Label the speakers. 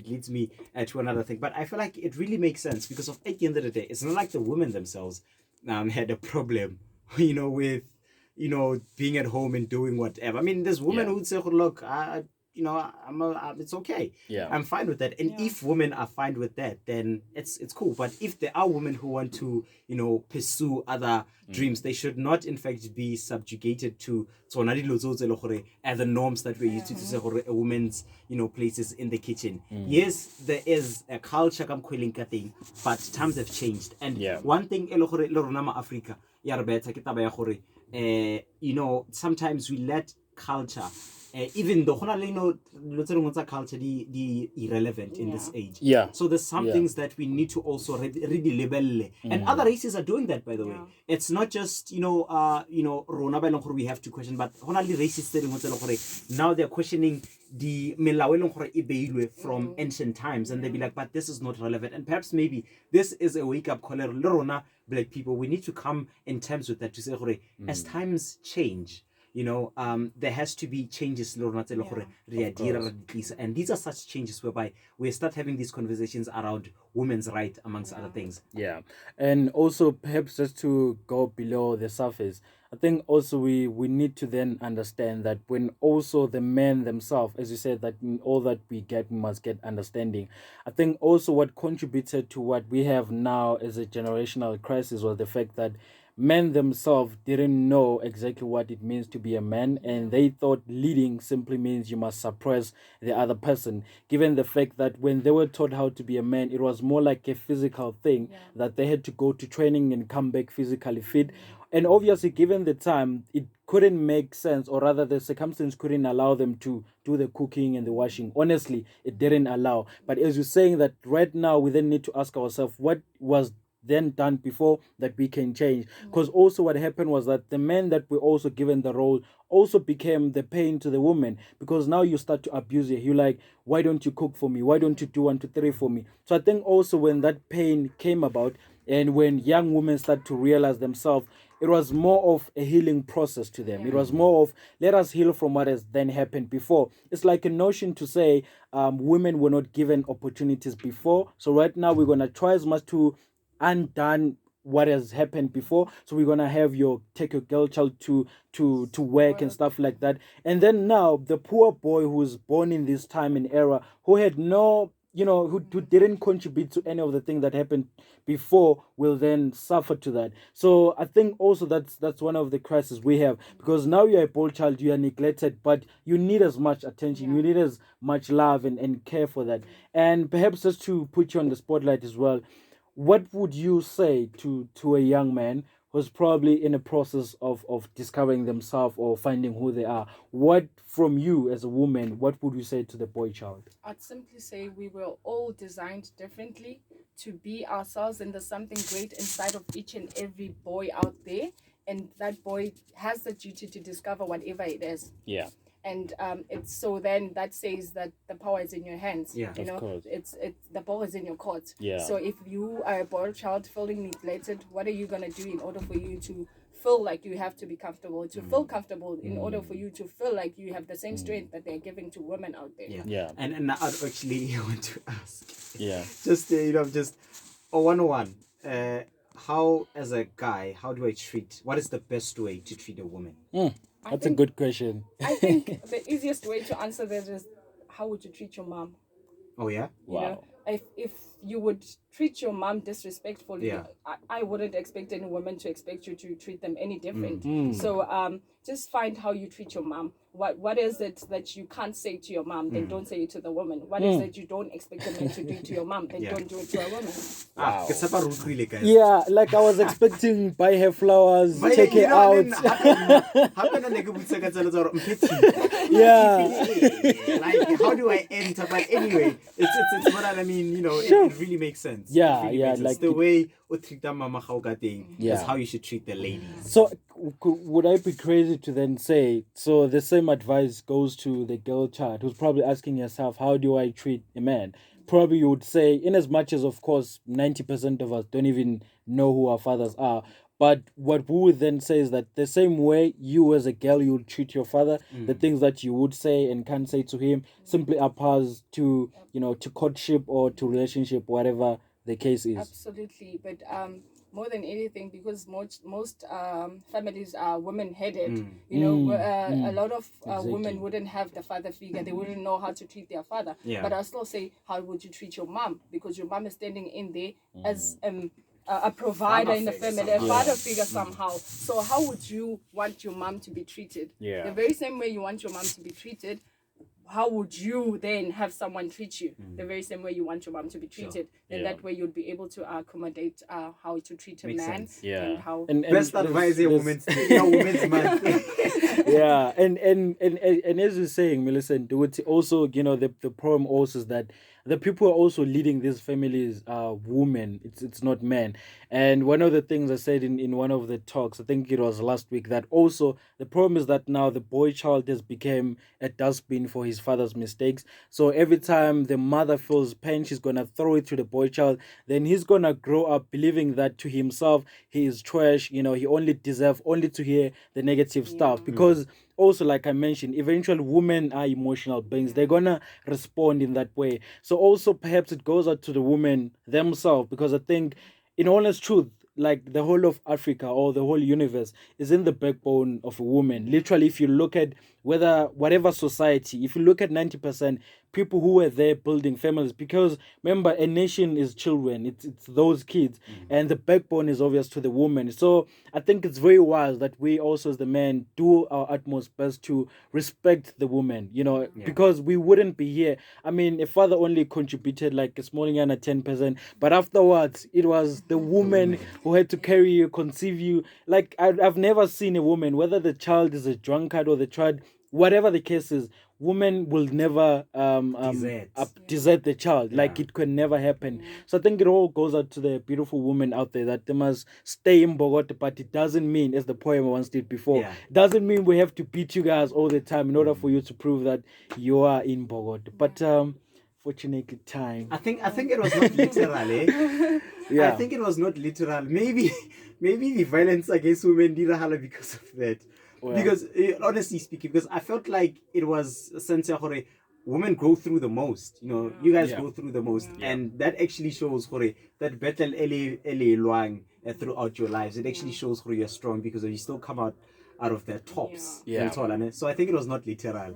Speaker 1: it leads me to another thing. But I feel like it really makes sense because at the end of the day, it's not like the women themselves had a problem, with being at home and doing whatever. I mean, there's women
Speaker 2: Yeah.
Speaker 1: who would say, "Look, it's okay.
Speaker 2: Yeah.
Speaker 1: I'm fine with that." And if women are fine with that, then it's cool. But if there are women who want to, pursue other dreams, they should not, in fact, be subjugated to tsona dilo tseo tse e leng gore are the norms that we're used to say gore a woman's, places in the kitchen. Yes, there is a culture kam kgweleng ka teng, but times have changed. And
Speaker 2: Yeah.
Speaker 1: one thing e le gore le rona ma Africa ya re betsa ke taba ya gore sometimes we let culture, even though culture the irrelevant in this age.
Speaker 2: Yeah.
Speaker 1: So there's some
Speaker 2: Yeah.
Speaker 1: things that we need to also really and other races are doing that, by the way. It's not just rona ba e leng gore we have to question, but hona le races tse dingwe tse e leng gore now they're questioning the melao e leng gore e beilwe from ancient times, and they be like, but this is not relevant. And perhaps maybe this is a wake up call. Le rona black people, we need to come in terms with that to say gore as times change, there has to be changes, and these are such changes whereby we start having these conversations around women's right amongst other things.
Speaker 2: Yeah, and also perhaps just to go below the surface, I think also we need to then understand that when also the men themselves, as you said, that in all that we get, we must get understanding. I think also what contributed to what we have now as a generational crisis was the fact that men themselves didn't know exactly what it means to be a man, and they thought leading simply means you must suppress the other person, given the fact that when they were taught how to be a man, it was more like a physical thing, that they had to go to training and come back physically fit. And obviously, given the time, it couldn't make sense, or rather the circumstance couldn't allow them to do the cooking and the washing. Honestly, it didn't allow. But as you're saying, that right now we then need to ask ourselves, what was then done before that we can change? Because also what happened was that the men that were also given the role also became the pain to the woman, because now you start to abuse it. You're like, why don't you cook for me? Why don't you do 1, 2, 3 for me? So I think also when that pain came about, and when young women start to realize themselves, it was more of a healing process to them. It was more of, let us heal from what has then happened before. It's like a notion to say women were not given opportunities before. So right now we're going to try as much to undone what has happened before. So we're gonna have take your girl child to work and stuff like that. And then now the poor boy who's born in this time and era, who had no, who didn't contribute to any of the things that happened before, will then suffer to that. So I think also that's one of the crises we have, because now you're a boy child, you are neglected, but you need as much attention, you need as much love and care for that. And perhaps just to put you on the spotlight as well, what would you say to a young man who's probably in a process of discovering themselves or finding who they are? What, from you as a woman, what would you say to the boy child?
Speaker 3: I'd simply say we were all designed differently to be ourselves, and there's something great inside of each and every boy out there, and that boy has the duty to discover whatever it is.
Speaker 2: Yeah.
Speaker 3: And it's so then that says that the power is in your hands.
Speaker 1: Yeah,
Speaker 3: you know,
Speaker 2: of course.
Speaker 3: it's the ball is in your court.
Speaker 2: Yeah.
Speaker 3: So if you are a boy child feeling neglected, what are you gonna do in order for you to feel like you have to be comfortable, to feel comfortable, in order for you to feel like you have the same strength that they're giving to women out there?
Speaker 2: Yeah.
Speaker 1: And I'd actually want to ask,
Speaker 2: Yeah.
Speaker 1: just just 101, how, as a guy, how do I treat, what is the best way to treat a woman?
Speaker 2: That's a good question.
Speaker 3: I think the easiest way to answer that is, how would you treat your mom?
Speaker 1: Oh yeah.
Speaker 3: You know, if you would treat your mom disrespectfully,
Speaker 1: Yeah.
Speaker 3: I wouldn't expect any woman to expect you to treat them any different. So just find how you treat your mom. What is it that you can't say to your mom? Then don't say it to the woman. What is it you don't expect a man to do to your mom? Then don't do it to a woman.
Speaker 1: Wow. Guys.
Speaker 2: Yeah, like I was expecting, buy her flowers, take her out. Yeah.
Speaker 1: Like, how do I enter? But anyway, it's what I mean. It really makes sense.
Speaker 2: Yeah,
Speaker 1: It really
Speaker 2: yeah,
Speaker 1: makes sense.
Speaker 2: like
Speaker 1: the way we treat the mama thing
Speaker 2: Yeah.
Speaker 1: is how you should treat the ladies.
Speaker 2: So would I be crazy to then say, so the same advice goes to the girl child who's probably asking herself, how do I treat a man? Probably you would say, in as much as, of course, 90% of us don't even know who our fathers are, But what we would then say is that the same way you as a girl you would treat your father, the things that you would say and can't say to him simply applies to to courtship or to relationship, whatever the case is.
Speaker 3: Absolutely, but more than anything, because most families are women-headed. A lot of women wouldn't have the father figure. They wouldn't know how to treat their father.
Speaker 1: Yeah.
Speaker 3: But I'll still say, how would you treat your mom? Because your mom is standing in there as a provider in the family, a father figure somehow. So how would you want your mom to be treated?
Speaker 2: Yeah.
Speaker 3: The very same way you want your mom to be treated, how would you then have someone treat you the very same way you want your mom to be treated? Then
Speaker 2: Yeah.
Speaker 3: that way you'd be able to accommodate how to treat a
Speaker 1: Makes
Speaker 3: man
Speaker 1: sense.
Speaker 2: Yeah.
Speaker 3: and how
Speaker 2: And
Speaker 1: Best advice here, women's month.
Speaker 2: yeah, and as you're saying, Millicent, also the problem also is that the people who are also leading these families are women. It's not men. And one of the things I said in one of the talks, I think it was last week, that also the problem is that now the boy child has become a dustbin for his father's mistakes. So every time the mother feels pain, she's gonna throw it to the boy child. Then he's gonna grow up believing that to himself he is trash. He only deserves only to hear the negative stuff, because also, like I mentioned, eventually women are emotional beings. They're gonna respond in that way. So also perhaps it goes out to the women themselves, because I think, in honest truth, like the whole of Africa or the whole universe is in the backbone of a woman. Literally, if you look at whatever society, if you look at 90% people who were there building families, because remember, a nation is children, it's those kids, and the backbone is obvious to the woman. So I think it's very wise that we also as the men do our utmost best to respect the woman, because we wouldn't be here. I mean, a father only contributed like a small at 10%, but afterwards it was the woman who had to carry you, conceive you. Like I've never seen a woman, whether the child is a drunkard or the child, whatever the case is, women will never desert the child. Like it can never happen. So I think it all goes out to the beautiful women out there, that they must stay in Bogota, but it doesn't mean, as the poem once did before, doesn't mean we have to beat you guys all the time in order for you to prove that you are in Bogota. But fortunately, time.
Speaker 1: I think it was not literal, eh?
Speaker 2: Yeah.
Speaker 1: I think it was not literal. Maybe the violence against women did happen because of that.
Speaker 2: Well.
Speaker 1: Because honestly speaking, because I felt like it was sense hore women go through the most. You guys go through the most, and that actually shows hore that battle ele luang throughout your lives. It actually shows hore you're strong because you still come out of their tops.
Speaker 2: Yeah.
Speaker 1: So I think it was not literal.